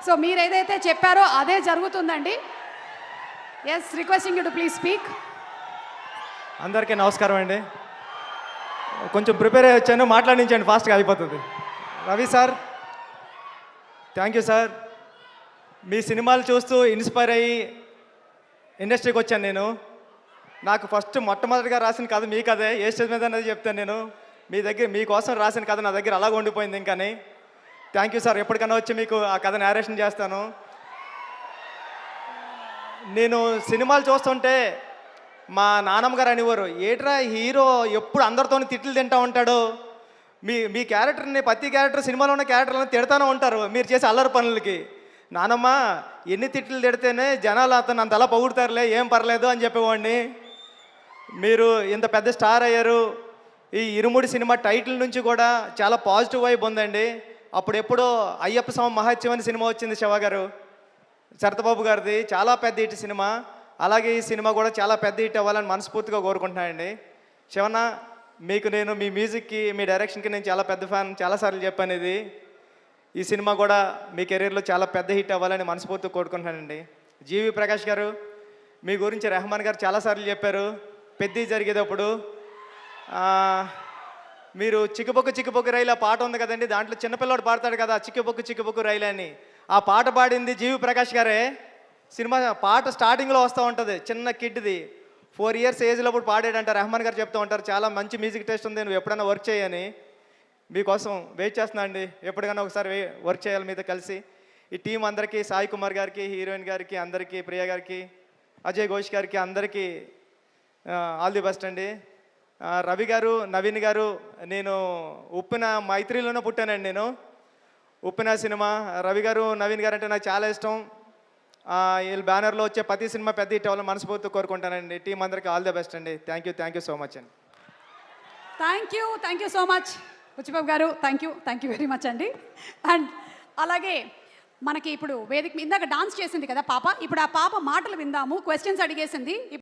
So మీరు ఏదైతే చెప్పారో అదే జరుగుతుందండి. Yes, requesting you to please speak. అందరికీ నమస్కారం అండి. కొంచెం ప్రిపేర్ అయ్యి వచ్చాను, మాట్లాడించండి, ఫాస్ట్గా అయిపోతుంది. Ravi sir, thank you sir. మీ సినిమాలు చూస్తూ ఇన్స్పైర్ అయ్యి ఇండస్ట్రీకి వచ్చాను నేను. నాకు ఫస్ట్ మొట్టమొదటిగా రాసిన కథ మీ కథే. ఏ స్టేజ్ మీద అనేది చెప్తాను నేను. మీకోసం రాసిన కథ నా దగ్గర అలాగ ఉండిపోయింది ఇంకాని. Thank you sir. ఎప్పటికన్నా వచ్చి మీకు ఆ కథ నేరేషన్ చేస్తాను. నేను సినిమాలు చూస్తుంటే మా నాన్నమ్మ గారు అనేవారు, ఏట్రా హీరో ఎప్పుడు అందరితో తిట్లు తింటూ ఉంటాడు, మీ క్యారెక్టర్ని ప్రతి క్యారెక్టర్ సినిమాలో ఉన్న క్యారెక్టర్లను తిడతానే ఉంటారు మీరు చేసే అల్లరి పనులకి. నానమ్మ ఎన్ని తిట్లు తిడితేనే జనాలు అతను అంతలా పొగుడుతారులే, ఏం పర్లేదు అని చెప్పేవాడిని. మీరు ఇంత పెద్ద స్టార్ అయ్యారు. ఈ ఇరుముడి సినిమా టైటిల్ నుంచి కూడా చాలా పాజిటివ్ వైబ్ ఉందండి. అప్పుడు ఎప్పుడో అయ్యప్ప స్వామి మహాత్యం అనే సినిమా వచ్చింది శివ గారు, శరతబాబు గారిది, చాలా పెద్ద హిట్ సినిమా. అలాగే ఈ సినిమా కూడా చాలా పెద్ద హిట్ అవ్వాలని మనస్ఫూర్తిగా కోరుకుంటున్నానండి. శివన్న, మీకు నేను మీ మ్యూజిక్కి మీ డైరెక్షన్కి నేను చాలా పెద్ద ఫ్యాన్, చాలాసార్లు చెప్పాను ఇది. ఈ సినిమా కూడా మీ కెరీర్లో చాలా పెద్ద హిట్ అవ్వాలని మనస్ఫూర్తిగా కోరుకుంటున్నానండి. జీవి ప్రకాష్ గారు, మీ గురించి రెహమాన్ గారు చాలాసార్లు చెప్పారు పెద్ద జరిగేటప్పుడు. మీరు చిక్కుబొక్కు చిక్కుబొక్కు రైలు ఆ పాట ఉంది కదండి, దాంట్లో చిన్నపిల్లవాడు పాడతాడు కదా చిక్కుబొక్కు చిక్కుబొక్కు రైలు అని. ఆ పాట పాడింది జీవి ప్రకాష్ గారే. సినిమా పాట స్టార్టింగ్లో వస్తూ ఉంటుంది, చిన్న కిడ్ది 4 years ఏజ్లో అప్పుడు పాడాడంట. రెహమాన్ గారు చెప్తూ ఉంటారు, చాలా మంచి మ్యూజిక్ టేస్ట్ ఉంది, నువ్వు ఎప్పుడైనా వర్క్ చేయని. మీకోసం వెయిట్ చేస్తున్నా అండి, ఎప్పటికైనా ఒకసారి వర్క్ చేయాలి మీతో కలిసి. ఈ టీం అందరికీ, సాయి కుమార్ గారికి, హీరోయిన్ గారికి అందరికీ, ప్రియ గారికి, అజయ్ ఘోష్ గారికి అందరికీ ఆల్ ది బెస్ట్ అండి. రవి గారు, నవీన్ గారు, నేను ఉప్పిన మైత్రిలోనే పుట్టానండి. నేను ఉప్పిన సినిమా, రవి గారు, నవీన్ గారు అంటే నాకు చాలా ఇష్టం. వీళ్ళ బ్యానర్లో వచ్చే ప్రతి సినిమా పెద్ద హిట్ అవ్వాలని మనస్ఫూర్తి కోరుకుంటానండి. టీం అందరికీ ఆల్ ది బెస్ట్ అండి. థ్యాంక్ యూ సో మచ్ అండి. Thank you so much Buchibabu garu. Thank you very much అండి. అండ్ అలాగే మనకి ఇప్పుడు వేదిక ఇందాక డాన్స్ చేసింది కదా పాప, ఇప్పుడు ఆ పాప మాటలు విందాము. క్వశ్చన్స్ అడిగేసింది.